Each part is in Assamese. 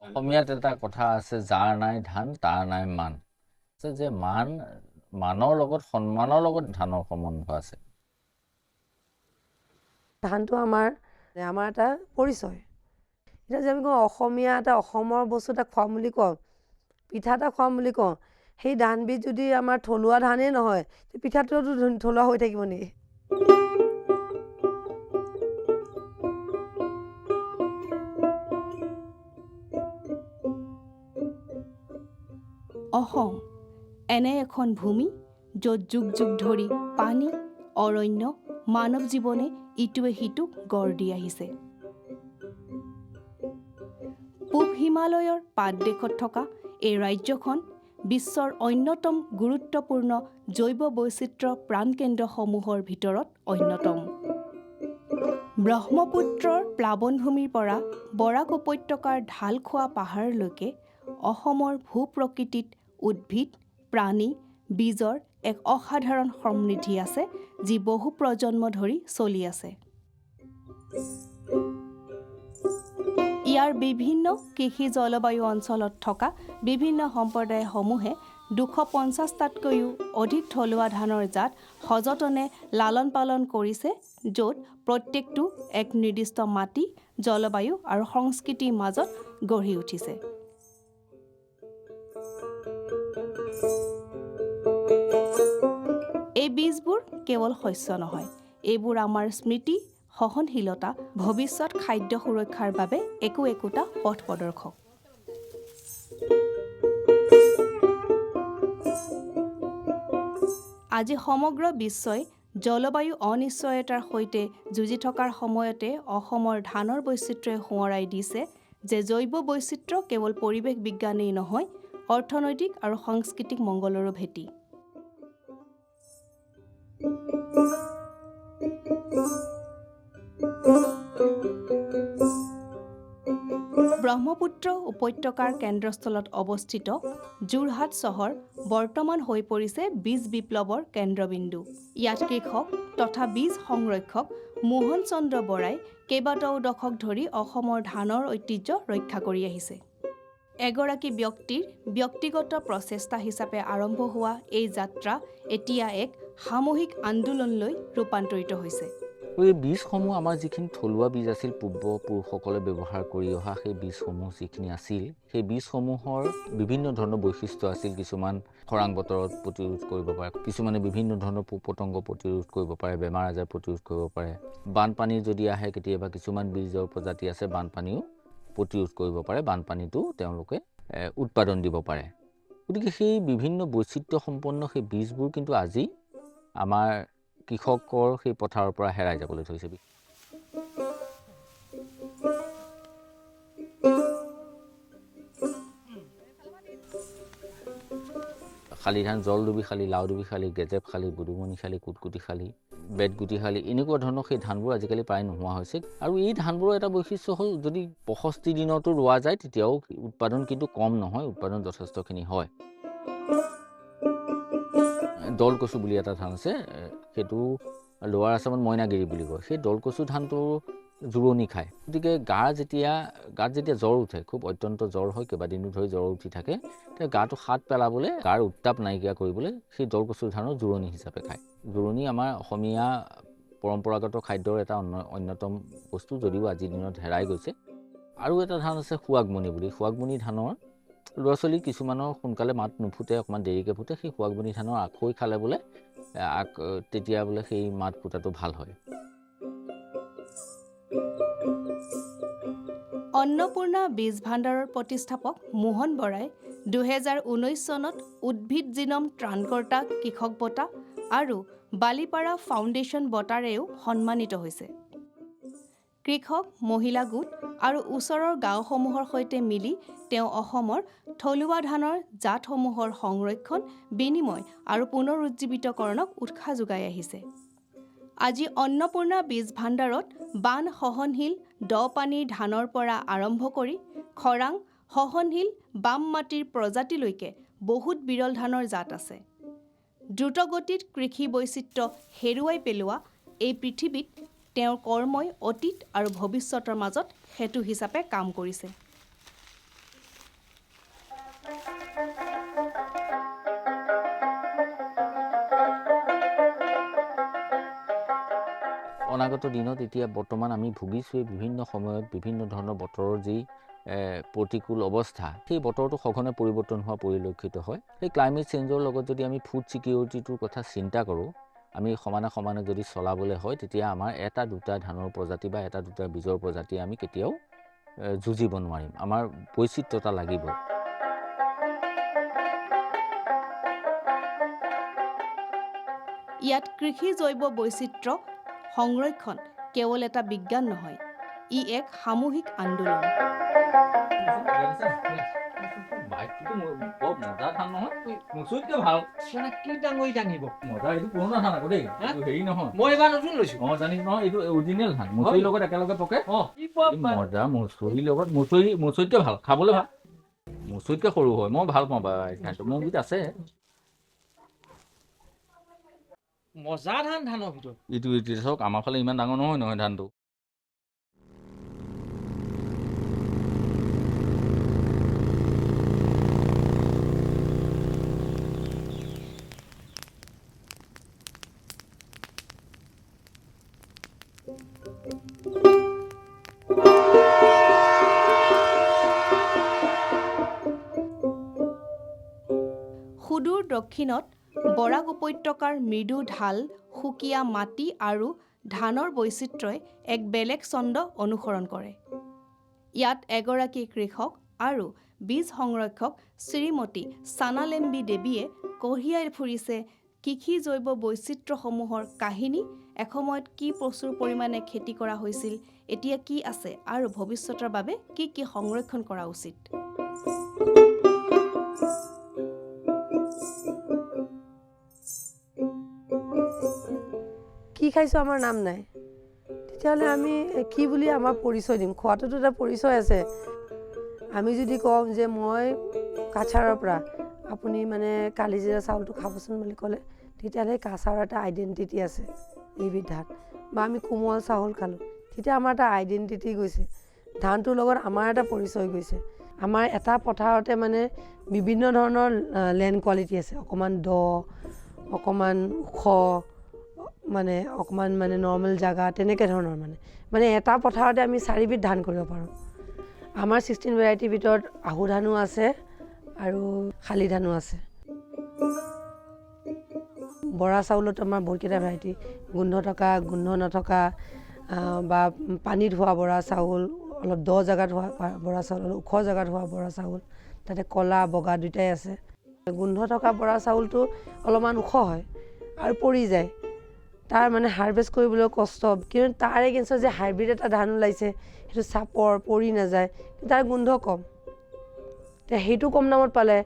অসমীয়াত এটা কথা আছে, যাৰ নাই ধান তাৰ নাই মান। যে মানৰ লগত সন্মানৰ লগত ধানৰ সম্বন্ধ আছে। ধানটো আমাৰ এটা পৰিচয়। এতিয়া যে আমি কওঁ অসমীয়া এটা অসমৰ বস্তু এটা খুৱাম বুলি কওঁ, পিঠা এটা খুৱাম বুলি কওঁ, সেই ধানবিধ যদি আমাৰ থলুৱা ধানেই নহয়, পিঠাটোতো থলুৱা হৈ থাকিব নেকি? অসম এনে এখন ভূমি য'ত যুগ যুগ ধৰি পানী, অৰণ্য, মানৱ জীৱনে ইটোৱে সিটোক গঢ় দি আহিছে। পূব হিমালয়ৰ পাদদেশত থকা এই ৰাজ্যখন বিশ্বৰ অন্যতম গুৰুত্বপূৰ্ণ জৈৱ বৈচিত্ৰ্য প্ৰাণকেন্দ্ৰসমূহৰ ভিতৰত অন্যতম। ব্ৰহ্মপুত্ৰৰ প্লাৱনভূমিৰ পৰা বৰাক উপত্যকাৰ ঢালখোৱা পাহাৰলৈকে অসমৰ ভূ-প্ৰকৃতিত উদ্ভিদ, প্ৰাণী, বীজৰ এক অসাধাৰণ সমৃদ্ধি আছে, যি বহু প্ৰজন্ম ধৰি চলি আছে। ইয়াৰ বিভিন্ন কৃষি জলবায়ু অঞ্চলত থকা বিভিন্ন সম্প্ৰদায়সমূহে 250টাতকৈও অধিক থলুৱা ধানৰ জাত সযতনে লালন পালন কৰিছে, য'ত প্ৰত্যেকটো এক নিৰ্দিষ্ট মাটি, জলবায়ু আৰু সংস্কৃতিৰ মাজত গঢ়ি উঠিছে। এই বীজবোৰ কেৱল শস্য নহয়, এইবোৰ আমাৰ স্মৃতি, সহনশীলতা, ভৱিষ্যত খাদ্য সুৰক্ষাৰ বাবে একোটা পথ প্ৰদৰ্শক। আজি সমগ্ৰ বিশ্বই জলবায়ু অনিশ্চয়তাৰ সৈতে যুঁজি থকাৰ সময়তে অসমৰ ধানৰ বৈচিত্ৰ্যই সোঁৱৰাই দিছে যে জৈৱ বৈচিত্ৰ্য কেৱল পৰিৱেশ বিজ্ঞানেই নহয়, অৰ্থনৈতিক আৰু সাংস্কৃতিক মংগলৰো ভেটি। ব্ৰহ্মপুত্ৰ উপত্যকাৰ কেন্দ্ৰস্থলত অৱস্থিত যোৰহাট চহৰ বৰ্তমান হৈ পৰিছে বীজ বিপ্লৱৰ কেন্দ্ৰবিন্দু। ইয়াত কৃষক তথা বীজ সংৰক্ষক মোহন চন্দ্ৰ বৰাই কেইবাটাও দশক ধৰি অসমৰ ধানৰ ঐতিহ্য ৰক্ষা কৰি আহিছে। এগৰাকী ব্যক্তিৰ ব্যক্তিগত প্ৰচেষ্টা হিচাপে আৰম্ভ হোৱা এই যাত্ৰা এতিয়া এক সামূহিক আন্দোলনলৈ ৰূপান্তৰিত হৈছে। এই বীজসমূহ আমাৰ যিখিনি থলুৱা বীজ আছিল, পূৰ্বপুৰুষসকলে ব্যৱহাৰ কৰি অহা সেই বীজসমূহ যিখিনি আছিল, সেই বীজসমূহৰ বিভিন্ন ধৰণৰ বৈশিষ্ট্য আছিল। কিছুমান খৰাং বতৰত প্ৰতিৰোধ কৰিব পাৰে, কিছুমানে বিভিন্ন ধৰণৰ পোক পতংগ প্ৰতিৰোধ কৰিব পাৰে, বেমাৰ আজাৰ প্ৰতিৰোধ কৰিব পাৰে। বানপানী যদি আহে কেতিয়াবা, কিছুমান বীজৰ প্ৰজাতি আছে বানপানীও প্ৰতিৰোধ কৰিব পাৰে, বানপানীটো তেওঁলোকে উৎপাদন দিব পাৰে। গতিকে সেই বিভিন্ন বৈচিত্ৰ্য সম্পন্ন সেই বীজবোৰ কিন্তু আজি আমাৰ কৃষকৰ সেই পথাৰৰ পৰা হেৰাই যাবলৈ ধৰিছে। শালি ধান, জল ডুবি শালি, লাও ডুবি শালি, গেজেপ শালি, বুদুমণি শালি, কুটকুটি শালি, বেতগুটি শালি, এনেকুৱা ধৰণৰ সেই ধানবোৰ আজিকালি প্ৰায় নোহোৱা হৈছে। আৰু এই ধানবোৰৰ এটা বৈশিষ্ট্য হ'ল, যদি 65 দিনতো ৰোৱা যায় তেতিয়াও উৎপাদন কিন্তু কম নহয়, উৎপাদন যথেষ্টখিনি হয়। দলকচু বুলি এটা ধান আছে, সেইটো লোৱাৰ আছামত মইনাগিৰি বুলি কয়। সেই দলকচু ধানটো জোৰণি খায়। গতিকে গাত যেতিয়া জ্বৰ উঠে, খুব অত্যন্ত জ্বৰ হয়, কেইবাদিনো ধৰি জ্বৰ উঠি থাকে, তেতিয়া গাটো সাত পেলাবলৈ, গাৰ উত্তাপ নাইকিয়া কৰিবলৈ সেই দলকচু ধানৰ জোৰণি হিচাপে খায়। জোৰণি আমাৰ অসমীয়া পৰম্পৰাগত খাদ্যৰ এটা অন্যতম বস্তু, যদিও আজিৰ দিনত হেৰাই গৈছে। আৰু এটা ধান আছে সুৱাগমণি বুলি। সুৱাগমণি ধানৰ ল'ৰা ছোৱালী কিছুমানৰ সোনকালে মাত নুফুটে, অকণমান দেৰিকৈ ফুটে। সেই সুৱাগমণি ধানৰ আখৈ খালে বোলে তেতিয়া বোলে সেই মাত ফুটাটো ভাল হয়। অন্নপূৰ্ণা বীজ ভাণ্ডাৰৰ প্ৰতিষ্ঠাপক মোহন বৰাই 2019 চনত উদ্ভিদ জিনম ত্ৰাণকৰ্তা কৃষক বঁটা আৰু বালিপাৰা ফাউণ্ডেশ্যন বঁটাৰেও সন্মানিত হৈছে। কৃষক, মহিলা গোট আৰু ওচৰৰ গাঁওসমূহৰ সৈতে মিলি তেওঁ অসমৰ থলুৱা ধানৰ জাতসমূহৰ সংৰক্ষণ, বিনিময় আৰু পুনৰুজ্জীৱিতকৰণক উৎসাহ যোগাই আহিছে। আজি অন্নপূৰ্ণা বীজ ভাণ্ডাৰত বান সহনশীল দ পানীৰ ধানৰ পৰা আৰম্ভ কৰি খৰাং সহনশীল বাম মাটিৰ প্ৰজাতিলৈকে বহুত বিৰল ধানৰ জাত আছে। দ্ৰুতগতিত কৃষি বৈচিত্ৰ্য হেৰুৱাই পেলোৱা এই পৃথিৱীত তেওঁৰ কৰ্মই অতীত আৰু ভৱিষ্যতৰ মাজত সেতু হিচাপে কাম কৰিছে। অনাগত দিনত এতিয়া বৰ্তমান আমি ভুগিছোৱে বিভিন্ন সময়ত বিভিন্ন ধৰণৰ বতৰৰ যি প্ৰতিকূল অৱস্থা, সেই বতৰটো সঘনে পৰিৱৰ্তন হোৱা পৰিলক্ষিত হয়। সেই ক্লাইমেট চেঞ্জৰ লগত যদি আমি ফুড ছিকিউৰিটিটোৰ কথা চিন্তা কৰোঁ, আমি সমানে যদি চলাবলৈ হয়, তেতিয়া আমাৰ এটা দুটা ধানৰ প্ৰজাতি বা এটা দুটা বীজৰ প্ৰজাতি আমি কেতিয়াও যুঁজিব নোৱাৰিম। আমাৰ বৈচিত্ৰতা লাগিব। ইয়াত কৃষি জৈৱ বৈচিত্ৰ্য সংৰক্ষণ কেৱল এটা বিজ্ঞান নহয়, ই এক সামূহিক আন্দোলন। মচুৰিতকৈ ভাল, খাবলৈ ভাল, মচুৰিতকৈ সৰু হয়। মই ভাল পাওঁ বাৰু, মোৰ গুৰিত আছে। মজা ধানৰ ভিতৰত ইটো চাওক, আমাৰ ফালে ইমান ডাঙৰ নহয় ধানটো। সুদূৰ দক্ষিণত বৰাক উপত্যকাৰ মৃদু ঢাল, সুকীয়া মাটি আৰু ধানৰ বৈচিত্ৰ্যই এক বেলেগ ছন্দ অনুসৰণ কৰে। ইয়াত এগৰাকী কৃষক আৰু বীজ সংৰক্ষক শ্ৰীমতী ছানালেম্বী দেৱীয়ে কঢ়িয়াই ফুৰিছে কৃষি জৈৱ বৈচিত্ৰ্যসমূহৰ কাহিনী, এসময়ত কি প্ৰচুৰ পৰিমাণে খেতি কৰা হৈছিল, এতিয়া কি আছে আৰু ভৱিষ্যতৰ বাবে কি কি সংৰক্ষণ কৰা উচিত। কি খাইছোঁ আমাৰ নাম নাই, তেতিয়াহ'লে আমি কি বুলি আমাৰ পৰিচয় দিম? খোৱাটোতো এটা পৰিচয় আছে। আমি যদি কওঁ যে মই কাছাৰৰ পৰা, আপুনি মানে কালিজিৰা চাউলটো খাবচোন বুলি ক'লে, তেতিয়াহ'লে কাছাৰৰ এটা আইডেণ্টিটি আছে এইবিধ ধান। বা আমি কোমল চাউল খালোঁ, তেতিয়া আমাৰ এটা আইডেণ্টিটি গৈছে, ধানটোৰ লগত আমাৰ এটা পৰিচয় গৈছে। আমাৰ এটা পথাৰতে মানে বিভিন্ন ধৰণৰ লেণ্ড কোৱালিটি আছে, অকণমান দ, অকণমান ওখ, মানে অকণমান মানে নৰ্মেল জেগা, তেনেকৈ ধৰণৰ মানে এটা পথাৰতে আমি 4বিধ ধান কৰিব পাৰোঁ। আমাৰ 16 ভেৰাইটিৰ ভিতৰত আহু ধানো আছে আৰু শালি ধানো আছে। বৰা চাউলত আমাৰ বহুতকেইটা ভেৰাইটি, গোন্ধ থকা, গোন্ধ নথকা, বা পানীত হোৱা বৰা চাউল, অলপ দ জেগাত হোৱা বৰা চাউল, অলপ ওখ জেগাত হোৱা বৰা চাউল, তাতে ক'লা বগা দুয়োটাই আছে। গোন্ধ থকা বৰা চাউলটো অলপমান ওখ হয় আৰু পৰি যায়, তাৰ মানে হাৰভেষ্ট কৰিবলৈ কষ্ট, কিন্তু তাৰ এগেইনষ্টত যে হাইব্ৰিড এটা ধান ওলাইছে, সেইটো চাপৰ, পৰি নাযায়, তাৰ গোন্ধ কম, সেইটো কম দামত পালে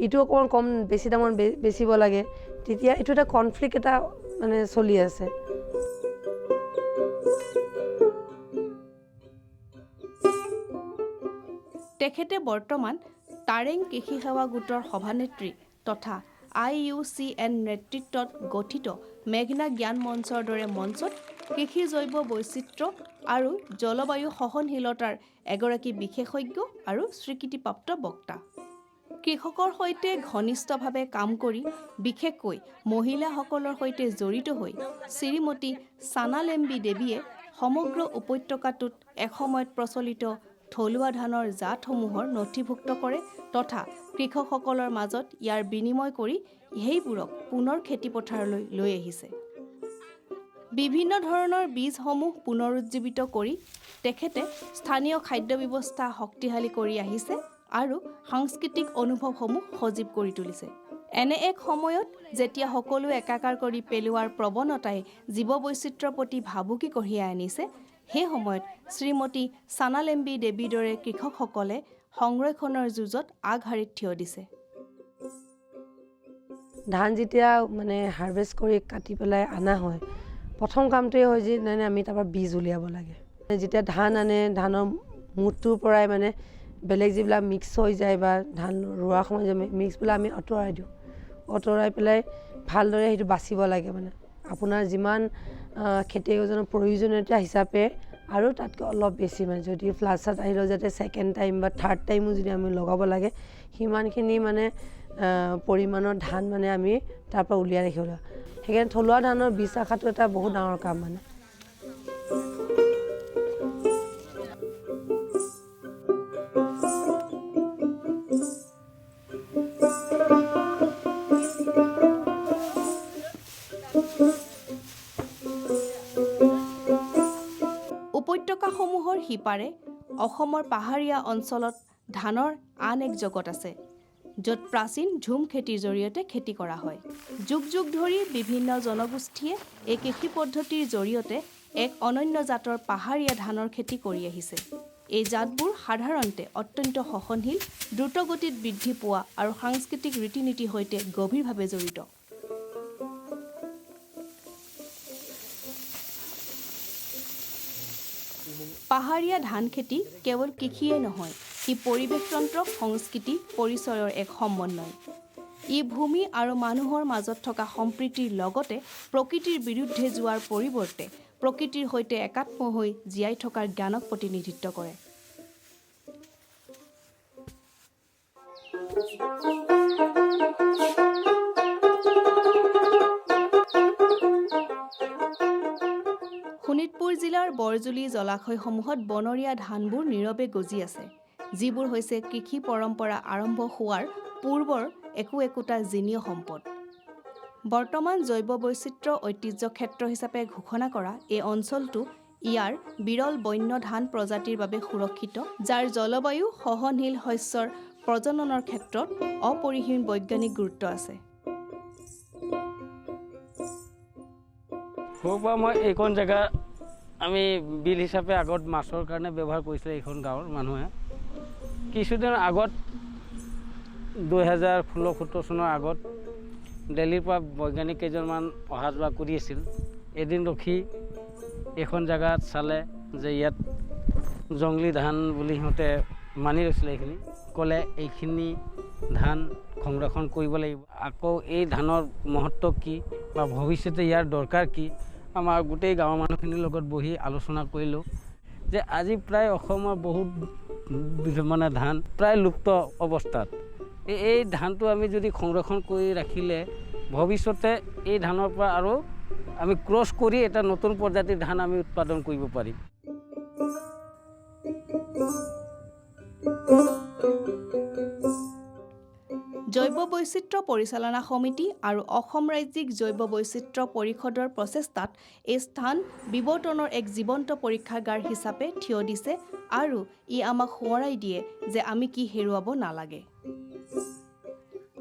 ইটো অকণমান কম বেছি দামত বেচিব লাগে, তেতিয়া এইটো এটা কনফ্লিক্ট এটা মানে চলি আছে। তেখেতে বৰ্তমান তাৰেং কৃষি সেৱা গোটৰ সভানেত্ৰী তথা IUCN নেতৃত্বত গঠিত মেঘনা জ্ঞান মঞ্চৰ দৰে মঞ্চত কৃষি জৈৱ বৈচিত্ৰ্য আৰু জলবায়ু সহনশীলতাৰ এগৰাকী বিশেষজ্ঞ আৰু স্বীকৃতিপ্ৰাপ্ত বক্তা। কৃষকৰ সৈতে ঘনিষ্ঠভাৱে কাম কৰি, বিশেষকৈ মহিলাসকলৰ সৈতে জড়িত হৈ শ্ৰীমতী ছানালেম্বী দেৱীয়ে সমগ্ৰ উপত্যকাটোত এসময়ত প্ৰচলিত থলুৱা ধানৰ জাতসমূহৰ নথিভুক্ত কৰে তথা কৃষকসকলৰ মাজত ইয়াৰ বিনিময় কৰি সেইবোৰক পুনৰ খেতিপথাৰলৈ লৈ আহিছে। বিভিন্ন ধৰণৰ বীজসমূহ পুনৰুজ্জীৱিত কৰি তেখেতে স্থানীয় খাদ্য ব্যৱস্থা শক্তিশালী কৰি আহিছে আৰু সাংস্কৃতিক অনুভৱসমূহ সজীৱ কৰি তুলিছে। এনে এক সময়ত যেতিয়া সকলো একাকাৰ কৰি পেলোৱাৰ প্ৰৱণতাই জীৱ বৈচিত্ৰ্যৰ প্ৰতি ভাবুকি কঢ়িয়াই আনিছে, সেই সময়ত শ্ৰীমতী ছানালেম্বী দেৱীৰ দৰে কৃষকসকলে সংৰক্ষণৰ যুঁজত আগশাৰীত থিয় দিছে। ধান যেতিয়া মানে হাৰভেষ্ট কৰি কাটি পেলাই অনা হয়, প্ৰথম কামটোৱে হয় যে আমি তাৰপৰা বীজ উলিয়াব লাগে। যেতিয়া ধান আনে, ধানৰ মুঠটোৰ পৰাই মানে বেলেগ যিবিলাক মিক্স হৈ যায় বা ধান ৰোৱাৰ সময়ত যে মিক্সবিলাক আমি আঁতৰাই দিওঁ, আঁতৰাই পেলাই ভালদৰে সেইটো বাচিব লাগে। মানে আপোনাৰ যিমান খেতিয়কজনৰ প্ৰয়োজনীয়তা হিচাপে আৰু তাতকৈ অলপ বেছি, মানে যদি ফ্লাছত আহিলেও যাতে ছেকেণ্ড টাইম বা থাৰ্ড টাইমো যদি আমি লগাব লাগে, সিমানখিনি মানে পৰিমাণৰ ধান মানে আমি তাৰ পৰা উলিয়াই ৰাখিব লাগে। সেইকাৰণে থলুৱা ধানৰ বীজ ৰখাটো এটা বহুত ডাঙৰ কাম। মানে উপত্যকাসমূহৰ সিপাৰে অসমৰ পাহাৰীয়া অঞ্চলত ধানৰ আন এক জগত আছে, য'ত প্ৰাচীন ঝুম খেতিৰ জৰিয়তে খেতি কৰা হয়। যুগ যুগ ধৰি বিভিন্ন জনগোষ্ঠীয়ে এই কৃষি পদ্ধতিৰ জৰিয়তে এক অনন্য জাতৰ পাহাৰীয়া ধানৰ খেতি কৰি আহিছে। এই জাতবোৰ সাধাৰণতে অত্যন্ত সহনশীল, দ্ৰুতগতিত বৃদ্ধি পোৱা আৰু সাংস্কৃতিক ৰীতি নীতিৰ সৈতে গভীৰভাৱে জড়িত। পাহাৰীয়া ধান খেতি কেৱল কৃষিয়ে নহয়, ই পৰিৱেশতন্ত্ৰ, সংস্কৃতি, পৰিচয়ৰ এক সমন্বয়। ই ভূমি আৰু মানুহৰ মাজত থকা সম্প্ৰীতিৰ লগতে প্ৰকৃতিৰ বিৰুদ্ধে যোৱাৰ পৰিৱৰ্তে প্ৰকৃতিৰ সৈতে একাত্ম হৈ জীয়াই থকাৰ জ্ঞানক প্ৰতিনিধিত্ব কৰে। শোণিতপুৰ জিলাৰ বৰজুলি জলাশয়সমূহত বনৰীয়া ধানবোৰ নীৰৱে গজি আছে, যিবোৰ হৈছে কৃষি পৰম্পৰা আৰম্ভ হোৱাৰ পূৰ্বৰ একোটা জিনীয় সম্পদ। বৰ্তমান জৈৱ বৈচিত্ৰ্য ঐতিহ্য ক্ষেত্ৰ হিচাপে ঘোষণা কৰা এই অঞ্চলটো ইয়াৰ বিৰল বন্য ধান প্ৰজাতিৰ বাবে সুৰক্ষিত, যাৰ জলবায়ু সহনশীল শস্যৰ প্ৰজননৰ ক্ষেত্ৰত অপৰিসীম বৈজ্ঞানিক গুৰুত্ব আছে। মই এইখন জেগা আমি বিল হিচাপে আগত মাছৰ কাৰণে ব্যৱহাৰ কৰিছিলে। এইখন গাঁৱৰ মানুহে কিছুদিন আগত 2016-17 চনৰ আগত দিল্লীৰ পৰা বৈজ্ঞানিক কেইজনমান অহা যোৱা কৰি আছিল। এদিন ৰখি এইখন জেগাত চালে যে ইয়াত জংলী ধান বুলি সিহঁতে মানি লৈছিলে। এইখিনি ক'লে এইখিনি ধান সংৰক্ষণ কৰিব লাগিব। আকৌ এই ধানৰ মহত্ব কি বা ভৱিষ্যতে ইয়াৰ দৰকাৰ কি, আমাৰ গোটেই গাঁৱৰ মানুহখিনিৰ লগত বহি আলোচনা কৰিলোঁ যে আজি প্ৰায় অসমৰ বহুত ধান প্ৰায় লুপ্ত অৱস্থাত। এই ধানটো আমি যদি সংৰক্ষণ কৰি ৰাখিলে ভৱিষ্যতে এই ধানৰ পৰা আৰু আমি ক্ৰছ কৰি এটা নতুন প্ৰজাতিৰ ধান আমি উৎপাদন কৰিব পাৰিম। জৈৱ বৈচিত্ৰ্য পৰিচালনা সমিতি আৰু অসম ৰাজ্যিক জৈৱ বৈচিত্ৰ্য পৰিষদৰ প্ৰচেষ্টাত এই স্থান বিৱৰ্তনৰ এক জীৱন্ত পৰীক্ষাগাৰ হিচাপে থিয় দিছে আৰু ই আমাক সোঁৱৰাই দিয়ে যে আমি কি হেৰুৱাব নালাগে।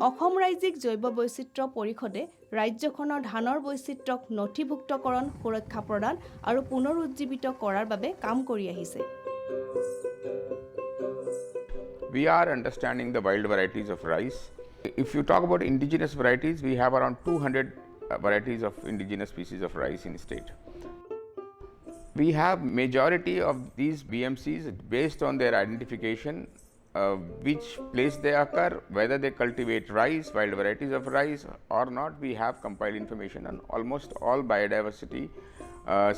অসম ৰাজ্যিক জৈৱ বৈচিত্ৰ্য পৰিষদে ৰাজ্যখনৰ ধানৰ বৈচিত্ৰ্যক নথিভুক্তকৰণ, সুৰক্ষা প্ৰদান আৰু পুনৰুজ্জীৱিত কৰাৰ বাবে কাম কৰি আহিছে। We are understanding the wild varieties of rice. If you talk about indigenous varieties, we have around 200 varieties of indigenous species of rice in state. We have majority of these BMCs based on their identification, which place they occur, whether they cultivate rice, wild varieties of rice or not. We have compiled information on almost all biodiversity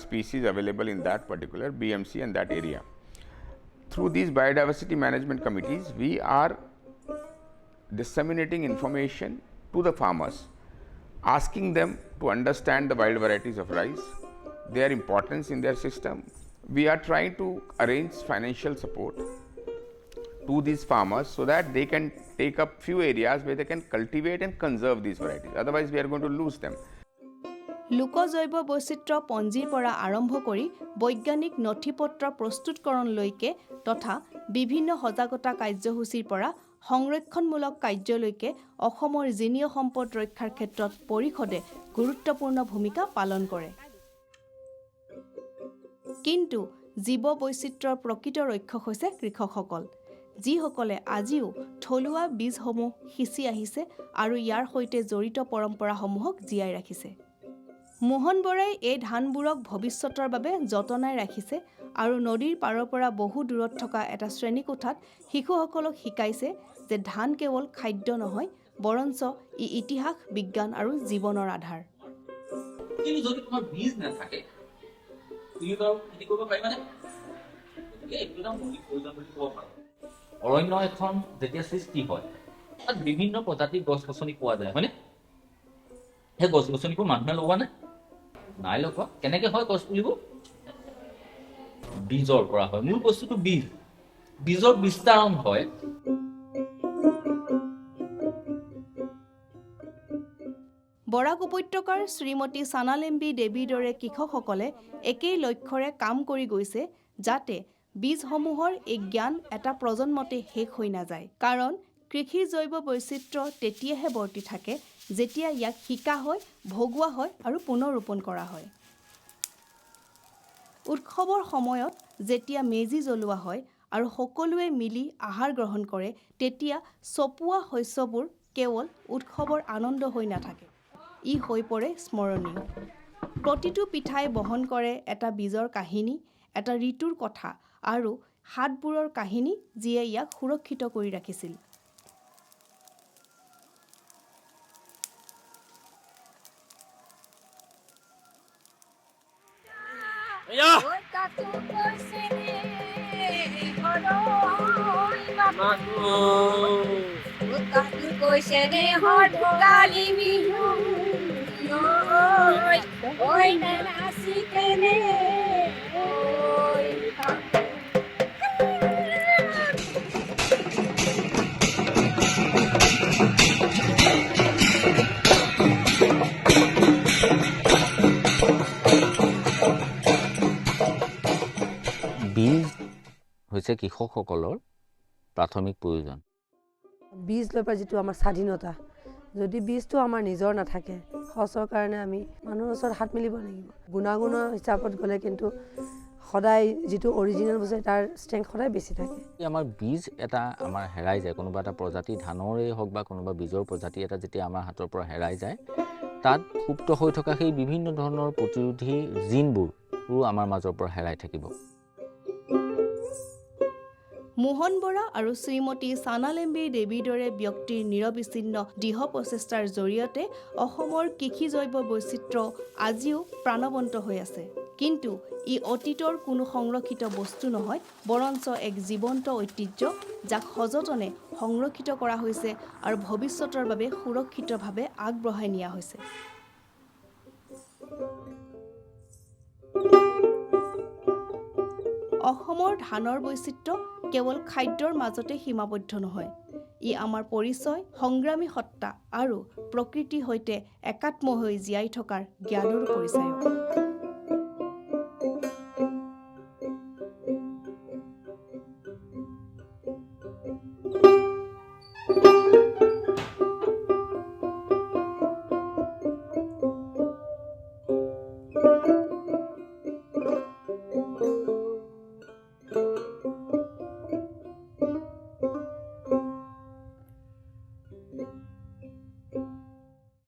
species available in that particular BMC and that area. Through these biodiversity management committees, we are disseminating information to the farmers, asking them to understand the wild varieties of rice, their importance in their system. We are trying to arrange financial support to these farmers so that they can take up few areas where they can cultivate and conserve these varieties. Otherwise, we are going to lose them. লোক জৈৱ বৈচিত্ৰ্য পঞ্জীৰ পৰা আৰম্ভ কৰি বৈজ্ঞানিক নথিপত্ৰ প্ৰস্তুতকৰণলৈকে তথা বিভিন্ন সজাগতা কাৰ্যসূচীৰ পৰা সংৰক্ষণমূলক কাৰ্যলৈকে অসমৰ জিনীয় সম্পদ ৰক্ষাৰ ক্ষেত্ৰত পৰিষদে গুৰুত্বপূৰ্ণ ভূমিকা পালন কৰে। কিন্তু জীৱ বৈচিত্ৰ্যৰ প্ৰকৃত ৰক্ষক হৈছে কৃষকসকল, যিসকলে আজিও থলুৱা বীজসমূহ সিঁচি আহিছে আৰু ইয়াৰ সৈতে জড়িত পৰম্পৰাসমূহক জীয়াই ৰাখিছে। মোহন বৰাই এই ধানবোৰক ভৱিষ্যতৰ বাবে যতনাই ৰাখিছে আৰু নদীৰ পাৰৰ পৰা বহু দূৰত থকা এটা শ্ৰেণীকোঠাত শিশুসকলক শিকাইছে যে ধান কেৱল খাদ্য নহয়, বৰঞ্চ ই ইতিহাস, বিজ্ঞান আৰু জীৱনৰ আধাৰ। কিন্তু যদি তোমাৰ বীজ নাথাকে তুমি বাৰু খেতি কৰিব পাৰিবানে? গতিকে এইটো মৌলিক প্ৰয়োজন বুলি ক'ব পাৰোঁ। অৰণ্য এখন যেতিয়া সৃষ্টি হয় তাত বিভিন্ন প্ৰজাতিৰ গছ গছনি পোৱা যায়, হয়নে? সেই গছ গছনিবোৰ মানুহে লগোৱা নাই লগোৱা। কেনেকে হয় গছ পুলিবোৰ? বীজৰ পৰা হয়। মূল বস্তুটো বীজ, বীজৰ বিস্তাৰণ হয়। বৰাক উপত্যকাৰ শ্ৰীমতী চানালেম্বী দেৱীৰ দৰে কৃষকসকলে একেই লক্ষ্যৰে কাম কৰি গৈছে যাতে বীজসমূহৰ এই জ্ঞান এটা প্ৰজন্মতে শেষ হৈ নাযায়। কাৰণ কৃষিৰ জৈৱ বৈচিত্ৰ্য তেতিয়াহে বৰ্তি থাকে যেতিয়া ইয়াক শিকা হয়, ভগোৱা হয় আৰু পুনৰ ৰোপণ কৰা হয়। উৎসৱৰ সময়ত যেতিয়া মেজি জ্বলোৱা হয় আৰু সকলোৱে মিলি আহাৰ গ্ৰহণ কৰে, তেতিয়া চপোৱা শস্যবোৰ কেৱল উৎসৱৰ আনন্দ হৈ নাথাকে, ই হৈ পৰে স্মৰণীয়। প্ৰতিটো পিঠাই বহন কৰে এটা বীজৰ কাহিনী, এটা ঋতুৰ কথা আৰু হাতবোৰৰ কাহিনী, যিয়ে ইয়াক সুৰক্ষিত কৰি ৰাখিছিল। বীজ হৈছে কৃষকসকলৰ প্ৰাথমিক প্ৰয়োজন। বীজ লৈ পেলাই যিটো আমাৰ স্বাধীনতা, যদি বীজটো আমাৰ নিজৰ নাথাকে, সঁচৰ কাৰণে আমি মানুহৰ ওচৰত হাত মেলিব লাগিব। গুণাগুণৰ হিচাপত গ'লে কিন্তু সদায় যিটো অৰিজিনেল বস্তু তাৰ ষ্ট্ৰেংথ সদায় বেছি থাকে। আমাৰ বীজ এটা আমাৰ হেৰাই যায়, কোনোবা এটা প্ৰজাতি ধানৰেই হওক বা কোনোবা বীজৰ প্ৰজাতি এটা যেতিয়া আমাৰ হাতৰ পৰা হেৰাই যায়, তাত সুপ্ত হৈ থকা সেই বিভিন্ন ধৰণৰ প্ৰতিৰোধী জিনবোৰো আমাৰ মাজৰ পৰা হেৰাই থাকিব। মোহন বৰা আৰু শ্ৰীমতী চানালেম্বী দেৱীৰ দৰে ব্যক্তিৰ নিৰবিচ্ছিন্ন দৃঢ় প্ৰচেষ্টাৰ জৰিয়তে অসমৰ কৃষি জৈৱ বৈচিত্ৰ্য আজিও প্ৰাণৱন্ত হৈ আছে। কিন্তু ই অতীতৰ কোনো সংৰক্ষিত বস্তু নহয়, বৰঞ্চ এক জীৱন্ত ঐতিহ্য, যাক সযতনে সংৰক্ষিত কৰা হৈছে আৰু ভৱিষ্যতৰ বাবে সুৰক্ষিতভাৱে আগবঢ়াই নিয়া হৈছে। অসমৰ ধানৰ বৈচিত্ৰ্য কেৱল খাদ্যৰ মাজতে সীমাবদ্ধ নহয়, ই আমাৰ পৰিচয়, সংগ্ৰামী সত্তা আৰু প্ৰকৃতিৰ সৈতে একাত্ম হৈ জীয়াই থকাৰ জ্ঞানৰো পৰিচয়।